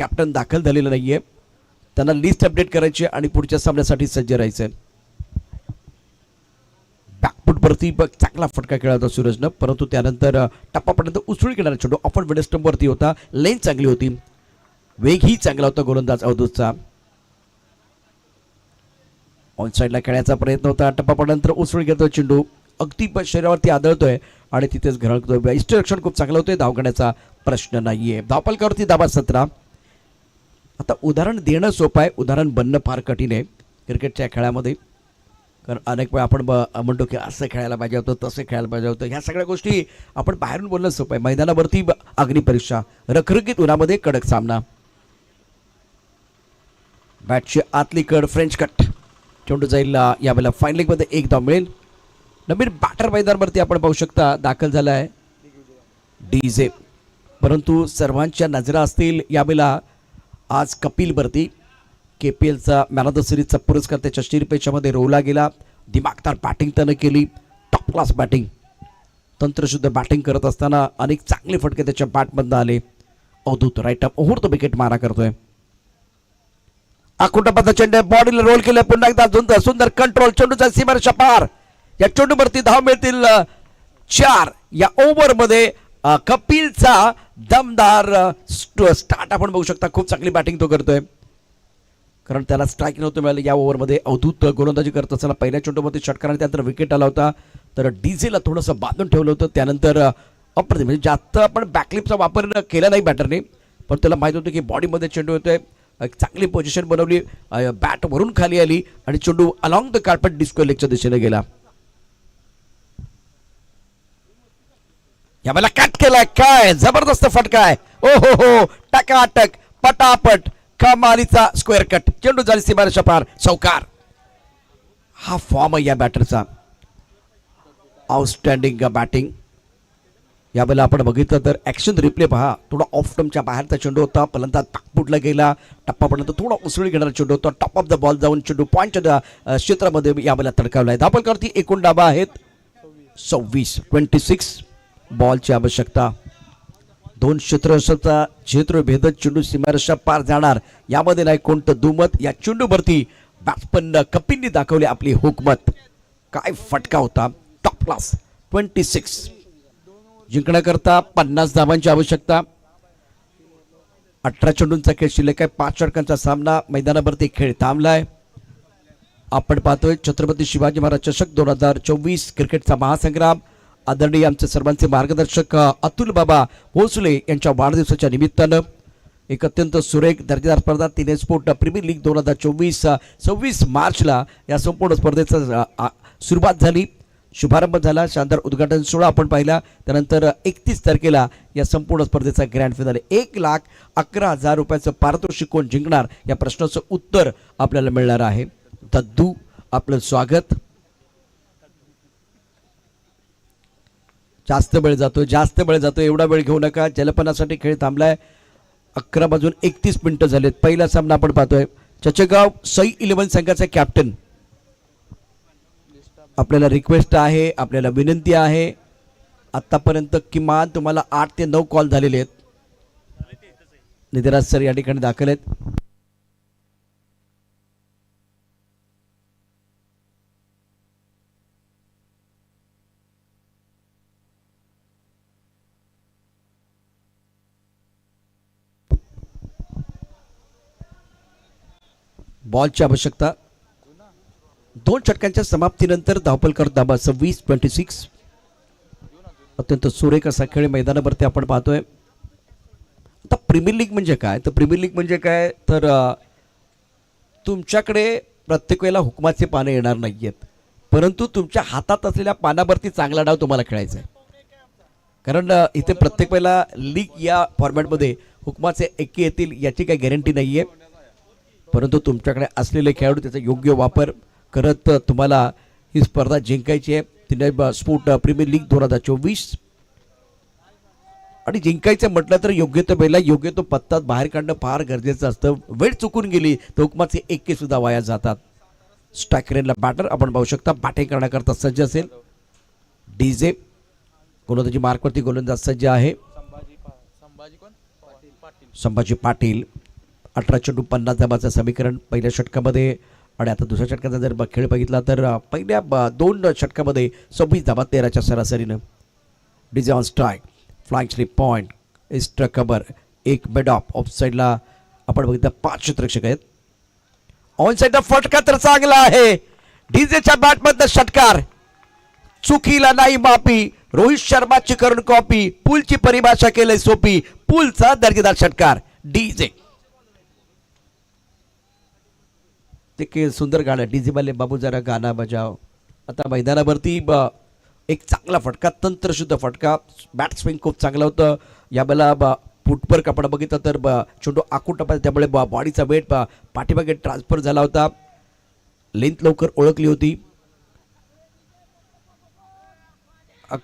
Captain दाखल झालेला नाहीये, त्यांना लिस्ट अपडेट करायची आणि पुढच्या सामन्यासाठी सज्ज राहायचंय. बॅकफुटवरती चांगला फटका खेळला होता सूरजनं, परंतु त्यानंतर टप्पापर्यंत उसळी घेणारा चेंडू आपण मिडस्टंपवरती होता. लेन चांगली होती, वेगही चांगला होता गोलंदाज अवधूतचा. ऑन साईडला खेळायचा प्रयत्न होता, टप्पापर्यंत उसळी घेतो चेंडू, अगदी शरीरावरती आदळतोय आणि तिथेच घरळतोय. इष्टरक्षण खूप चांगलं होतंय, धाव घेण्याचा प्रश्न नाहीये. धावफलकावरती दाबा 17. आता उदाहरण देणं सोपं आहे, उदाहरण बनणं फार कठीण आहे क्रिकेटच्या खेळामध्ये. कारण अनेक वेळा आपण म्हणतो की असं खेळायला पाहिजे होतं, तसं खेळायला पाहिजे होतं. ह्या सगळ्या गोष्टी आपण बाहेरून बोलणं सोपं आहे, मैदानावरती अग्निपरीक्षा, रखरखीत उन्हामध्ये कडक सामना. बॅटची आतली कड, फ्रेंच कट, चेंडू जाईल यावेळेला फाईन लेगमध्ये 1 धाव मिळेल. नवीन बॅटर मैदानावरती आपण पाहू शकता दाखल झाला आहे डीजे. परंतु सर्वांच्या नजरा असतील यावेळेला आज कपिलवरती. KPLचा मॅन ऑफ द सिरीजचा पुरस्कार त्याच्या शिरपेच्यामध्ये रोवला गेला. दिमागदार बॅटिंग त्यानं केली, टॉप क्लास बॅटिंग, तंत्रशुद्ध बॅटिंग करत असताना अनेक चांगले फटके त्याच्या बॅटमधनं आले. अवधूत राईट अप मुहूर्त विकेट मारा करतोय. आकुटपाचा चेंडू बॉडीला रोल केलं, पुन्हा एकदा सुंदर कंट्रोल, चेंडूचा सीमारेषा पार. या चेंडूवरती धाव मिळतील 4 या ओव्हरमध्ये. कपिलचा दमदार स्टार्ट आपण बघू शकता, खूप चांगली बॅटिंग तो करतोय, कारण त्याला स्ट्राईक नव्हतं मिळालं या ओव्हरमध्ये. अवधूत गोलंदाजी करत असताना पहिल्या चेंडूमध्ये षटकाराने त्यानंतर विकेट आला होता, तर डीजेला थोडंसं बांधून ठेवलं होतं. त्यानंतर अप्रतिम, म्हणजे जास्त आपण बॅकलिपचा वापर केला नाही बॅटरने, पण त्याला माहित होतं की बॉडीमध्ये चेंडू येतोय. एक चांगली पोझिशन बनवली, बॅट वरून खाली आली आणि चेंडू अलॉंग द कार्पेट डिस्को लेगच्या दिशेने गेला. यावेळेला कट केलाय, काय जबरदस्त फटका आहे. ओ हो हो, टकाटक पटापट कमालीचा स्क्वेअर कट, चेंडू झाली सीमारेषा पार, चौकार. हा फॉर्म आहे या बॅटरचा, आउटस्टँडिंग बॅटिंग. यावेळेला आपण बघितलं तर ऍक्शन रिप्ले पहा, थोडा ऑफ टर्मच्या बाहेरचा चेंडू होता, फलंदाज पाकपुटला गेला, टप्पापर्यंत थोडा उसळी घेणारा चेंडू होता, टॉप ऑफ द बॉल जाऊन चेंडू पॉईंटच्या क्षेत्रामध्ये यावेळेला तडकावलाय. धावफलकावरती एकूण डाबा आहेत 26. बॉलची आवश्यकता, 2 क्षेत्र भेदत चेंडू सीमारेषा पार जाणार यामध्ये नाही कोणतं दुमत. या चेंडूवरती बॅट्समन कपिलने दाखवले आपली हुकमत. काय फटका होता, टॉप क्लास. 26 जिंकण्याकरता 50 धावांची आवश्यकता. 18 चेंडूंचा खेळ शिल्लक आहे, 5 षटकांचा सामना. मैदानावरती खेळ थांबलाय. आपण पाहतोय छत्रपती शिवाजी महाराज चषक 2024 क्रिकेटचा महासंग्राम. आदरणीय आमचे सर्वांचे मार्गदर्शक अतुल बाबा भोसले यांच्या वाढदिवसाच्या निमित्तानं एक अत्यंत सुरेख दर्जेदार स्पर्धा तिने स्पोर्ट प्रीमियर लीग 2024 26 मार्चला या संपूर्ण स्पर्धेचा सुरुवात झाली, शुभारंभ झाला. शानदार उद्घाटन सोहळा आपण पाहिला. त्यानंतर 31 तारखेला या संपूर्ण स्पर्धेचा ग्रँड फिनाले. 1,11,000 रुपयाचं पारितोषिक कोण जिंकणार या प्रश्नाचं उत्तर आपल्याला मिळणार आहे. दद्दू आपलं स्वागत. जास्त वेळ जातो, एवढा वेळ घेऊ नका. जलपणासाठी खेळ थांबलाय. 11 वाजून 31 मिनिटं झालेत. पहिला सामना आपण पाहतोय. चचेगाव सई 11 संघाचा कॅप्टन, आपल्याला रिक्वेस्ट आहे, आपल्याला विनंती आहे, आतापर्यंत किमान तुम्हाला 8 ते 9 कॉल झालेले आहेत. निधिराज सर या ठिकाणी दाखल आहेत. बॉलची आवश्यकता. 2 षटकांच्या समाप्तीनंतर धावफलक दाबा 26. अत्यंत सुरेख असा खेळ मैदानावरती आपण पाहतोय. आता प्रीमियर लीग म्हणजे काय, तर प्रीमियर लीग म्हणजे काय तर तुमच्याकडे प्रत्येक वेळेला हुकमाचे पाने येणार नाहीयेत, परंतु तुमच्या हातात असलेल्या पानावरती चांगला डाव तुम्हाला खेळायचा आहे. कारण इथे प्रत्येक वेळेला लीग या फॉर्मॅटमध्ये हुकमाचे एके येतील याची काही गॅरंटी नाहीये, परंतु तुमच्याकडे असलेले खेळाडू त्याचा योग्य वापर करत तुम्हाला ही स्पर्धा जिंकायची आहे. तिने स्पोर्ट प्रीमियर लीग 2024 आणि जिंकायचं म्हटलं तर योग्य तो वेळेला योग्य तो पत्ता बाहेर काढणं फार गरजेचं असतं. वेळ चुकून गेली तर हुकमाचे एके सुद्धा वाया जातात. स्ट्राईक रेनला बॅटर आपण पाहू शकता, बॅटिंग करण्याकरता सज्ज असेल डीजे. गोलंदाजी मार्कवरती गोलंदाज सज्ज आहे संभाजी पाटील. 18 चेंडू 50 धाबाचं समीकरण पहिल्या षटकामध्ये. आणि आता दुसऱ्या षटकाचा जर खेळ बघितला तर पहिल्या 2 षटकामध्ये 26 धाबा 13च्या सरासरीनं. DJ on strike, flying slip point, extra cover, एक बेडॉप. ऑफ साईडला आपण बघितलं 5 क्षेत्ररक्षक आहेत. ऑन साईडला फटका तर चांगला आहे. डीजेच्या बॅटमधनं षटकार, चुकीला नाही माफी. रोहित शर्माची करून कॉपी, पुलची परिभाषा केली सोपी. पुलचा दर्जेदार षटकार. डीजे ते सुंदर गाणं. डीजे वाले बाबू जरा गाणं बजाव. आता मैदानावरती एक चांगला फटका, तंत्रशुद्ध फटका. बॅट स्विंग खूप चांगलं होतं यावेळेला. फुटवर्क आपण बघितलं तर चेंडू आखून टपायचा, त्यामुळे बॉडीचा वेट पाठीमागे ट्रान्सफर झाला होता. लेंथ लवकर ओळखली होती.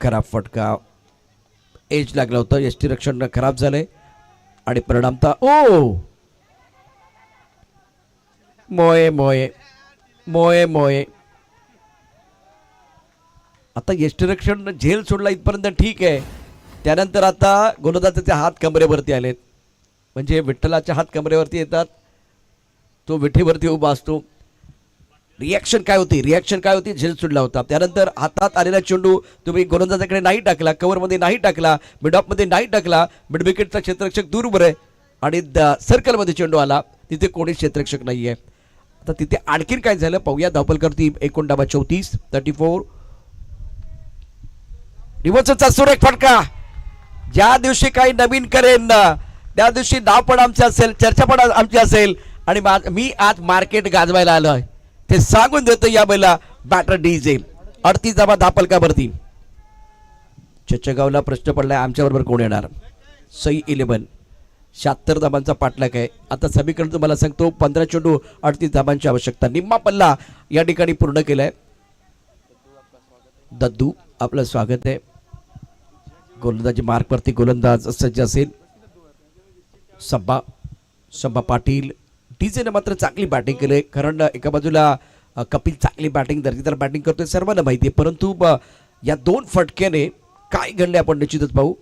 खराब फटका, एज लागला होतं. यष्टीरक्षण खराब झालंय आणि परिणामता मोये मोये मोये मोये. आता यष्टीरक्षण झेल सोडला इथपर्यंत ठीक आहे. त्यानंतर आता गोलंदाजाचे हात कमरेवरती आलेत, म्हणजे विठ्ठलाच्या हात कमरेवरती येतात, तो विठीवरती उभा असतो. रिॲक्शन काय होती? झेल सोडला होता. त्यानंतर हातात आलेला चेंडू तुम्ही गोलंदाजाकडे नाही टाकला, कव्हरमध्ये नाही टाकला, मिडऑफमध्ये नाही टाकला. मिड विकेटचा क्षेत्ररक्षक दूर उभं आहे आणि सर्कलमध्ये चेंडू आला, तिथे कोणीच क्षेत्ररक्षक नाही आहे. आता तिथे आणखीन काय झालं पाहूया. धावपलकरती 39 धावा 34. रिव्हर्सचा सुरेख फटका. ज्या दिवशी काही नवीन करेन त्या दिवशी नाव पण आमचे असेल, चर्चा पण आमची असेल. आणि मी आज मार्केट गाजवायला आलोय ते सांगून देतो या बैला बॅटर डीजे. 38 धावा धापलकावरती. चचगावला प्रश्न पडलाय आमच्याबरोबर कोण येणार. सई 11 76 धाबांचा पाठलाग आहे. आता समीकरण तुम्हाला सांगतो. 15 चेंडू 38 धाबांची आवश्यकता. निम्मा पल्ला या ठिकाणी पूर्ण केलाय. दद्दू आपलं स्वागत आहे. गोलंदाजी मार्कवरती गोलंदाज सज्ज असेल. संभा पाटील. डीजेने मात्र चांगली बॅटिंग केली, कारण एका बाजूला कपिल चांगली बॅटिंग, दर्जेदार बॅटिंग करतोय सर्वांना माहिती आहे. परंतु या 2 फटक्याने काय घडले आपण निश्चितच पाहू.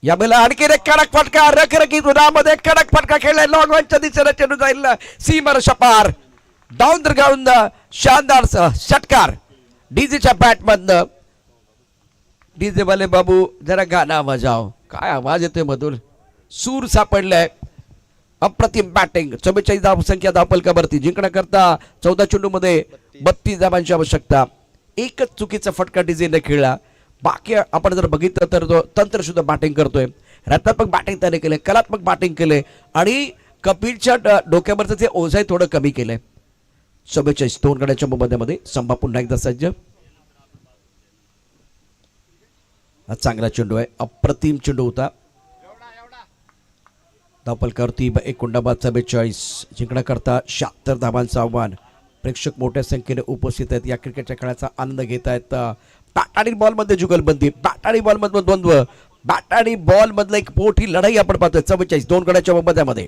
यावेळेला आणखी एक कडक फटका. रखरखीत उन्हामध्ये कडक फटका खेळलाय. लॉंग ऑनच्या दिशेने चेंडू जाईल सीमार शपार. डाऊन द ग्राउंड शानदार षटकार डीजेच्या बॅटमधनं. डीजे वाले बाबू जरा गाणं वाजाव. काय आवाज येतोय मधून, सूर सापडलाय. अप्रतिम बॅटिंग. 44 धावसंख्या धावपलकावरती. जिंकण्याकरता 14 चेंडू मध्ये 32 धावांची आवश्यकता. एकच चुकीचा फटका डीजेने खेळला. बाकी आपण जर बघितलं तर तो तंत्रशुद्ध बॅटिंग करतोय. रत्नात्मक बॅटिंग त्याने केले, कलात्मक बॅटिंग केले आणि कपिलच्या डोक्यावरचं जे ओझ आहे थोडं कमी केलंय. 44 2 गड्याच्या मध्ये. संभा पुन्हा एकदा सज्ज. चांगला चेंडू आहे, अप्रतिम चेंडू होता. धावपलकावरती 42. जिंकण्याकरता 76 धावांचं आव्हान. प्रेक्षक मोठ्या संख्येने उपस्थित आहेत. या क्रिकेटच्या खेळाचा आनंद घेत आहेत. बॅट आणि बॉलमध्ये जुगलबंदी, बॅट आणि बॉलमधलं द्वंद्व, बॅट आणि बॉल मधलं एक मोठी लढाई आपण पाहतोय. 44 2 गड्याच्या मध्ये.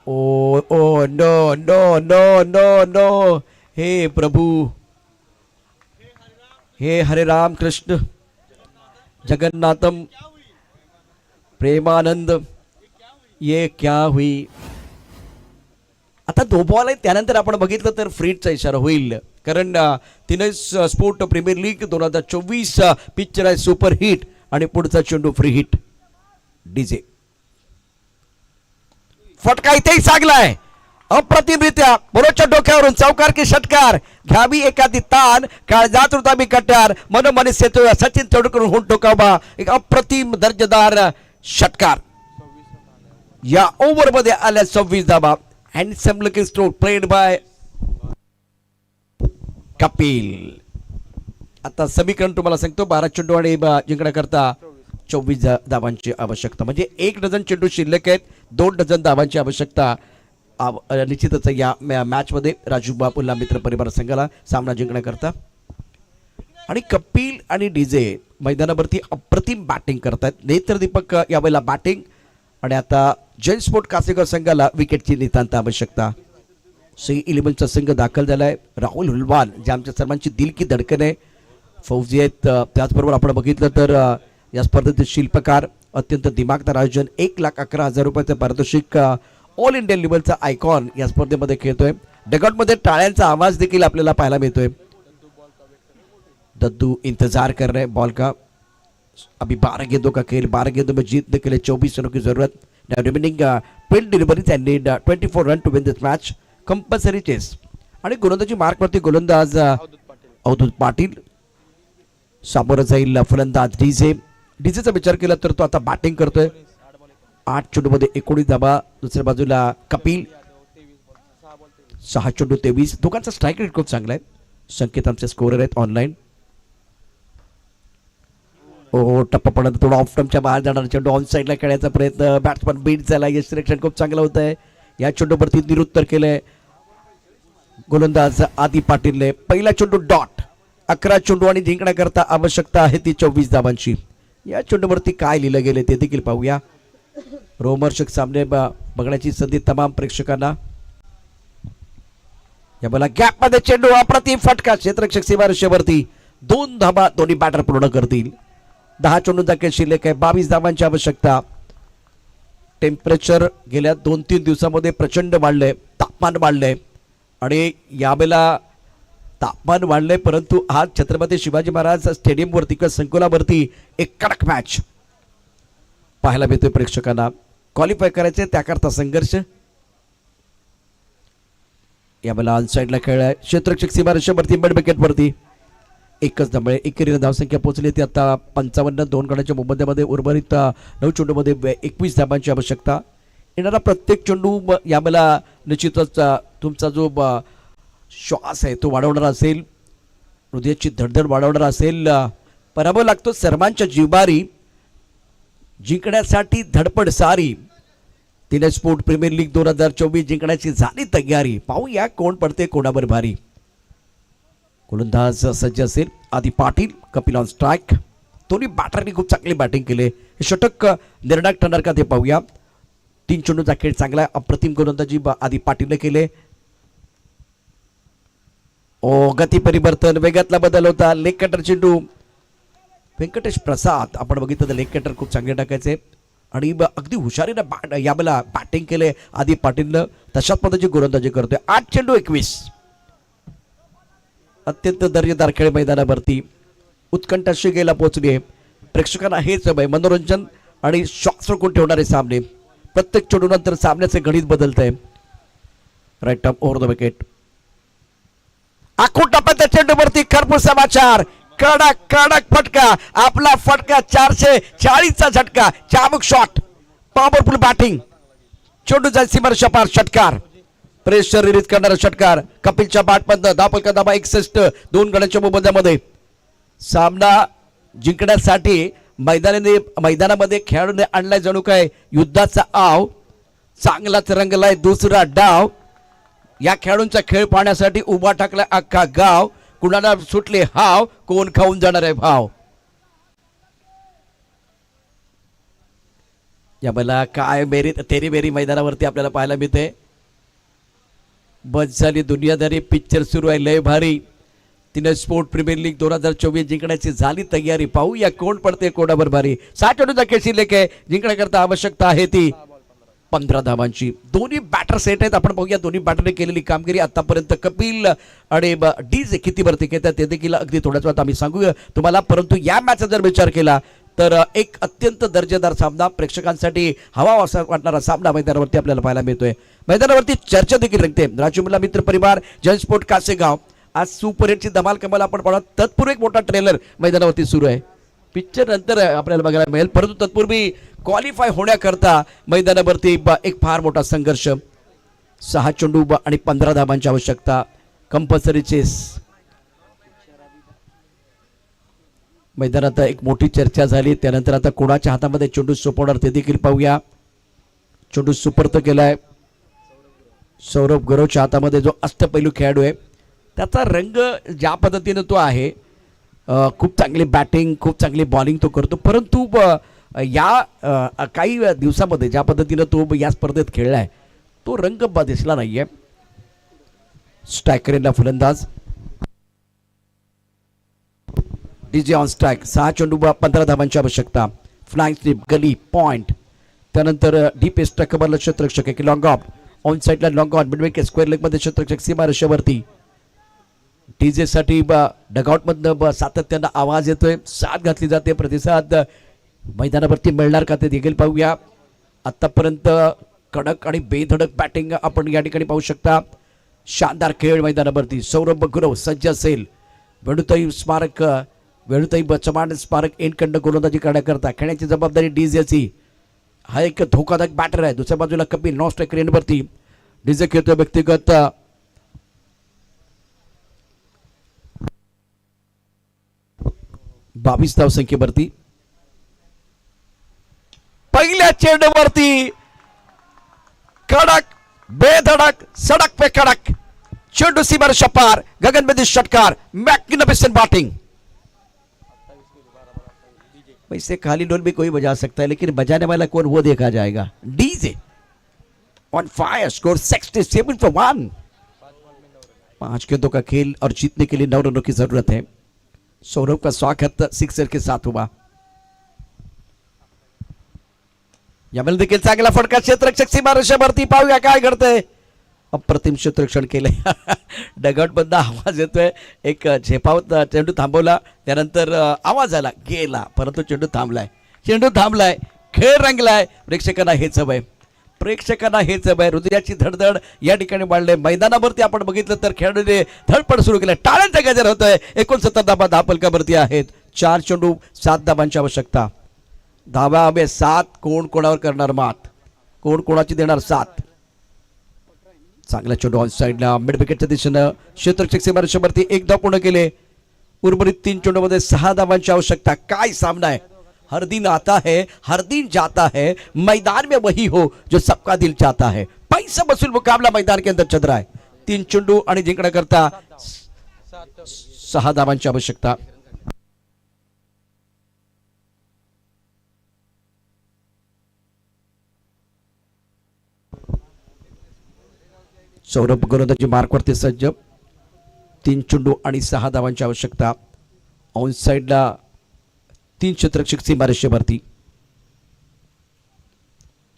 Oh no no no no no. हे प्रभू, हे हरे राम कृष्ण जगन्नाथम प्रेमानंद, ये क्या हुई. आता 2 बॉल आहेत. त्यानंतर आपण बघितलं तर फ्रीटचा इशारा होईल, कारण तिने स्पोर्ट प्रीमियर लीग 2024 पिक्चर आहे सुपर हिट आणि पुढचा चेंडू फ्री हिट. डीजे फटका इथेही चांगलाय अप्रतिमरित्या. बरोच्या डोक्यावरून चौकार की षटकार. घ्यावी एखादी ताण, काळजात रुताबी कट्यार, मनोमनी सेतू सचिन तेंडुलकर होऊन टोकावा. एक अप्रतिम दर्जेदार षटकार या ओव्हर मध्ये आल्या. 26 धाबा. Handsome looking stroke played by Kapil. आता समीकरण तुम्हाला सांगतो. 12 चेंडू आणि जिंकण्याकरता 24 धावांची आवश्यकता, म्हणजे 1 डझन चेंडू शिल्लक आहेत. 2 डझन धावांची आवश्यकता निश्चितच या मॅच मध्ये. राजू बापूला मित्र परिवार संघाला सामना जिंकण्याकरता. आणि कपिल आणि डीजे मैदानावरती अप्रतिम बॅटिंग करतात. नेत्रदीपक यावेळेला बॅटिंग. आणि आता जैन स्पोर्ट कासेगाव संघाला विकेटची नितांत आवश्यकता. सी 11चा संघ दाखल झालाय. राहुल हुलवान जे आमच्या सर्वांची दिल की धडकन आहे. फौजी आहेत. त्याचबरोबर आपण बघितलं तर या स्पर्धेतील शिल्पकार अत्यंत दिमागदार आयोजन. 1,11,000 रुपयाचं पारितोषिक. ऑल इंडिया लेवलचा आयकॉन या स्पर्धेमध्ये खेळतोय. डगआउटमध्ये टाळ्यांचा आवाज देखील आपल्याला पाहायला मिळतोय. दद्दू इंतजार कर रहे बॉल का. अभी 12 गेंदों का खेल, 12 गेंदों में जीतने के लिए 24 रनों की जरूरत. Now remaining 12 deliveries and need 24 run to win this match. Compulsory chase. आणि गोलंदाजी मार्कवरती गोलंदाज अवधूत पाटील. सामोरं जाईल फलंदाज डीजे. डीजेचा विचार केला तर तो आता बॅटिंग करतोय. 8 चेंडूमध्ये 19 धावा. दुसऱ्या बाजूला कपिल 6 चेंडू 23. दोघांचा स्ट्राईक रेट खूप चांगला आहे. संकेत आमचे स्कोरर आहेत ऑनलाईन. हो टप्पा पडत थोडा ऑफ टर्मच्या बाहेर जाणार चेंडू ऑन साईडला खेळायचा प्रयत्न. बॅट्समन बीट झाला. यश सिलेक्शन खूप चांगलं होत आहे. या चेंडूवरती निरुत्तर केलंय गोलंदाज आदी पाटीलने. पहिला चेंडू डॉट. 11 चेंडू आणि जिंकण्याकरता आवश्यकता आहे ती 24 धावांची. या चेंडूवरती काय लिहिलं गेले ते देखील पाहूया. रोमहर्षक सामने बघण्याची संधी तमाम प्रेक्षकांना. या मला गॅप मध्ये चेंडू अप्रतिम फटका. क्षेत्ररक्षक सीमारेषेवरती 2 धावा दोन्ही बॅटर पूर्ण करतील. 10 चेंडूंचा खेळ शिल्लक आहे. 22 धावांची आवश्यकता. टेम्परेचर गेल्या 2-3 दिवसामध्ये प्रचंड वाढलंय. तापमान वाढलंय आणि यावेळेला तापमान वाढलंय परंतु आज छत्रपती शिवाजी महाराज स्टेडियमवरती किंवा संकुलावरती एक कडक मॅच पाहायला मिळतोय प्रेक्षकांना. क्वालिफाय करायचे त्याकरता संघर्ष. यावेळेला ऑनसाइडला खेळ आहे. क्षेत्ररक्षक सीमारेषेवरती मिड विकेटवरती एकच धाबळे. एकेरीने धावसंख्या पोहोचली ती आता 55. 2 गड्यांच्या मोबदल्यामध्ये उर्वरित 9 चेंडूमध्ये 21 धाबांची आवश्यकता. येणारा प्रत्येक चेंडू यावेळेला निश्चितच तुमचा जो श्वास आहे तो वाढवणारा असेल. हृदयाची धडधड वाढवणारा असेल. पराभव लागतो सर्वांच्या जिव्हारी. जिंकण्यासाठी धडपड सारी. तिने स्पोर्ट प्रीमियर लीग 2024 जिंकण्याची झाली तयारी. पाहूया कोण पडते कोणावर भारी. गोलंदाज सज्ज असेल आदी पाटील. Kapil on strike. दोन्ही बॅटरनी खूप चांगली बॅटिंग केले. हे षटक निर्णायक ठरणार का ते पाहूया. 3 चेंडूचा खेळ चांगला आहे. अप्रतिम गोलंदाजी आदी पाटीलने केले. ओ गती परिवर्तन वेगातला बदल होता. लेग कटर चेंडू. व्यंकटेश प्रसाद आपण बघितलं तर लेग कटर खूप चांगले टाकायचे आणि अगदी हुशारीनं यावेळेला बॅटिंग केले आदी पाटीलनं. तशाच पद्धतीची गोलंदाजी करतोय. 8 चेंडू 21. अत्यंत दर्जेदार खेळ मैदानावरती. उत्कंठाशी गेला पोहोचली आहे. प्रेक्षकांना हेच मनोरंजन आणि श्वास रोखून ठेवणारे सामने. प्रत्येक चेंडूनंतर सामन्याचे गणित बदलत आहे. Right turn over the wicket. आखून टप्प्याच्या चेंडूवरती खरपूस समाचार. कडक कडक फटका. आपला फटका 440चा झटका. चाबूक शॉट. Powerful batting. चेंडू जाईल सीमारेषा पार. षटकार. प्रेशर रिलीज करणारा षटकार. कपिलच्या बॅटमधनं धापलका धाबा 61. 2 गड्यांच्या मोबदल्यामध्ये सामना जिंकण्यासाठी मैदानामध्ये खेळाडूने आणलाय जणू काय युद्धाचा आव. चांगलाच रंगलाय दुसरा डाव. या खेळाडूंचा खेळ पाहण्यासाठी उभा टाकलाय अख्खा गाव. कुणाला सुटले हाव. कोण खाऊन जाणार आहे भाव. या मला काय मेरी तेरी मेरी मैदानावरती आपल्याला पाहायला मिळते. बस झाली दुनियादारी. पिक्चर सुरू आहे लय भारी. तिने स्पोर्ट प्रीमियर लीग 2024 जिंकण्याची झाली तयारी. पाहूया कोण पडते कोणावर भारी. 60 चेंडूचा खेळ शिल्लक आहे. जिंकण्याकरता आवश्यकता आहे ती 15 धावांची. दोन्ही बॅटर सेट आहेत. आपण पाहूया दोन्ही बॅटरने केलेली कामगिरी आतापर्यंत. कपिल आणि डीजे कितीवरती घेतात ते देखील अगदी थोड्याच वेळात आम्ही सांगूया तुम्हाला. परंतु या मॅचचा जर विचार केला तर एक अत्यंत दर्जेदार सामना. प्रेक्षकांसाठी हवा असा वाटणारा सामना मैदानावरती आपल्याला पाहायला मिळतोय. मैदानावरती चर्चा देखील रंगते. राजूमुल्ला मित्र परिवार जन स्पोर्ट कासेगाव. आज सुपर हिटची धमाल कमाल आपण पाहणार. तत्पूर्वी एक मोठा ट्रेलर मैदानावरती सुरू आहे. पिक्चर नंतर आपल्याला बघायला मिळेल परंतु तत्पूर्वी क्वालिफाय होण्याकरता मैदानावरती एक फार मोठा संघर्ष. 6 चेंडू आणि 15 धावांची आवश्यकता. Compulsory chess. मैदानात एक मोठी चर्चा झाली. त्यानंतर आता कोणाच्या हातामध्ये चेंडू सोपवणार ते देखील पाहूया. चेंडू सुपर्द केलाय सौरभ गौरवच्या हातामध्ये जो अष्टपैलू खेळाडू आहे. त्याचा रंग ज्या पद्धतीने तो आहे. खूप चांगली बॅटिंग खूप चांगली बॉलिंग तो करतो. परंतु या काही दिवसामध्ये ज्या पद्धतीने तो या स्पर्धेत खेळलाय तो रंग दिसला नाहीये. स्ट्रायकरला फलंदाज. DJ on strike. 6 चेंडू 15 धावांची आवश्यकता. फ्लाइंग स्लिप गली पॉइंट. त्यानंतर डीप एस्ट्रा कव्हरला क्षेत्ररक्षक एक लॉंग ऑफ ऑन साइडला long on midwicket square leg मध्ये क्षेत्ररक्षक सीमारेषेवरती. डीजे साठी डगआउट मधनं सातत्यानं आवाज येतोय, साथ घातली जाते, प्रतिसाद मैदानावरती मिळणार का ते देखील पाहूया. आतापर्यंत कडक आणि बेधडक बॅटिंग आपण या ठिकाणी पाहू शकता. शानदार खेळ मैदानावरती. सौरभ गुरव सज्ज असेल. वेणुताई चव्हाण स्मारक एनखंड गोलंदाजी करण्याकरता खेळण्याची जबाबदारी डीजेची. हा एक धोकादायक बॅटर आहे. दुसऱ्या बाजूला कपिल नॉन स्ट्रायकर एंडवरती. डीजे खेळतोय व्यक्तिगत 22 धावसंख्येवरती. पहिल्या चेंडूवरती कडक बेधडक सडक पे कडक चेंडू सीमारेषा पार गगनभेदी षटकार मैग्निफिसेंट बैटिंग. वैसे खाली डोल भी कोई बजा सकता है लेकिन बजाने वाला कौन वो देखा जाएगा. DJ on fire score 67 for 1. 5 गेंदों का खेल और जीतने के लिए 9 रनों की जरूरत है. सौरभ का स्वागत सिक्सर के साथ हुआ. यावेळी देखील चांगला फटका क्षेत्ररक्षक सीमारेषेवरती. पाहूया काय घडतंय. अप्रतिम क्षेत्ररक्षण केलंय. डगआउट बंदा आवाज येतोय. एक झेपावत चेंडू थांबवला, त्यानंतर आवाज आला, गेला, परंतु चेंडू थांबलाय. खेळ रंगलाय. प्रेक्षकांना हेच हवंय. हृदयाची धडधड या ठिकाणी वाढले. मैदानावरती आपण बघितलं तर खेळाडूने धडपड सुरू केलं. टाळ्यांचा गजर होतोय. 69 धाबा धापलकावरती आहेत. 4 चेंडू 7 धाबांची आवश्यकता. धावा हवे 7. कोण कोणावर करणार मात, कोण कोणाची देणार साथ. चांगला चेंडू ऑन साइडला मिड विकेटच्या दिशेनं क्षेत्ररक्षक सीमारेषेवरती 1 धाव पूर्ण केले. उर्वरित 3 चेंडूमध्ये 6 धावांची आवश्यकता. काय सामना आहे. हर दिन आता है, हर दिन जाता है, मैदान में वही हो जो सबका दिल चाहता है. पैसा वसूल मुकाबला मैदान के अंदर चल रहा है. 3 चेंडू आणि जिंकण्याकरता 6 धावांची आवश्यकता. सौरभ गोलंदाजी मार्कवरती सज्ज. 3 चेंडू आणि 6 धावांची आवश्यकता. ऑन साइडला 3 क्षेत्ररक्षक सीमारेषेवरती.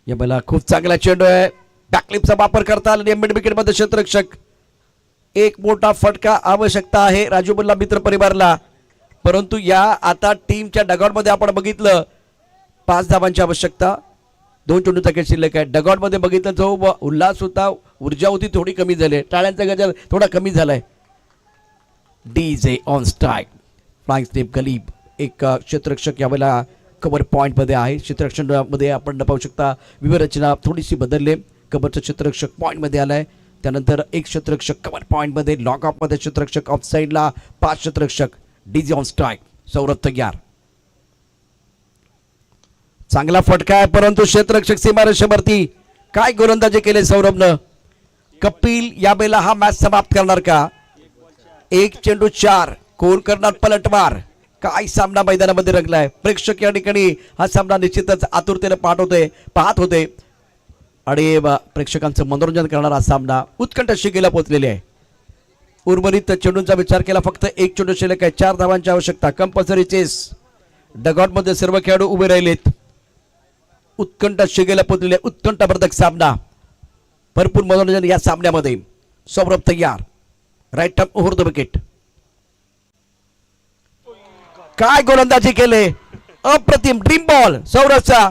या मला खूप चांगला चेंडू आहे. बॅकलिपचा वापर करता आला मिड विकेट मध्ये क्षेत्ररक्षक. एक मोठा फटका आवश्यकता आहे राजू बुल्ला मित्र परिवारला. परंतु या आता टीमच्या डगआउट मध्ये आपण बघितलं 5 धावांची आवश्यकता. 2 चेंडूचा खेळ शिल्लक आहे. डगआउट मध्ये बघितलं जो उल्हास होता, ऊर्जा होती, थोडी कमी झाली. टाळ्यांचा गजर थोडा कमी झालाय. DJ on strike flying slip गलीब. एक क्षेत्ररक्षक यावेळेला कव्हर पॉइंट मध्ये आहे. क्षेत्ररक्षण मध्ये आपण पाहू शकता व्यूहरचना थोडीशी बदलले. कव्हरचा क्षेत्ररक्षक पॉइंट मध्ये आलाय. त्यानंतर एक क्षेत्ररक्षक कव्हर पॉइंट मध्ये, लॉक ऑफ मध्ये क्षेत्ररक्षक, ऑफ साइडला 5 क्षेत्ररक्षक. DJ on strike. सौरभ तयार. चांगला फटका आहे परंतु क्षेत्ररक्षक सीमारेषेवरती. काय गोलंदाजी केले सौरभनं. कपिल यावेळेला हा मॅच समाप्त करणार का. 1 चेंडू 4. कोण करणार पलटवार. काय सामना मैदानामध्ये रंगलाय. प्रेक्षक या ठिकाणी हा सामना निश्चितच आतुरतेने पाहत होते आणि प्रेक्षकांचं मनोरंजन करणारा हा सामना उत्कंठ शिगेला पोहोचलेले आहे. उर्वरित चेंडूंचा विचार केला फक्त 1 चेंडू शिल्लक आहे. 4 धावांची आवश्यकता. Compulsory chess. डगआउट मध्ये सर्व खेळाडू उभे राहिलेत. उत्कंठ शिगेला पोहोचलेले उत्कंठवर्धक सामना. भरपूर मनोरंजन या सामन्यामध्ये. सौरभ तयार. Right turn over the wicket. काय गोलंदाजी केले. अप्रतिम ड्रीम बॉल सौरभचा.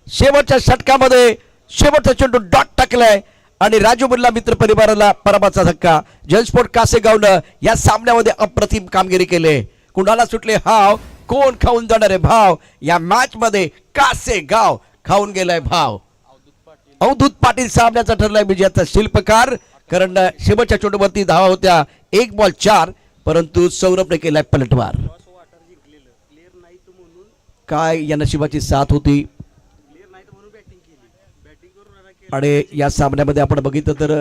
शेवटच्या षटकामध्ये शेवटचा चेंडू डॉट टाकलाय आणि राजू बुल्ला मित्र परिवाराला पराभवाचा धक्का. जनस्पोर्ट कासेगावनं या सामन्यामध्ये अप्रतिम कामगिरी केली. कुणाला सुटले हाव, कोण खाऊन जाणारे भाव. या मॅच मध्ये कासेगाव खाऊन गेलाय भाव. अवधूत पाटील सामन्याचा ठरलाय विजयाचा शिल्पकार. कारण शेवटच्या चेंडूवरती धावा होत्या 1 बॉल 4, परंतु सौरभने केलाय पलटवार. काय या नशिबाची साथ होती. आणि या सामन्यामध्ये आपण बघितलं तर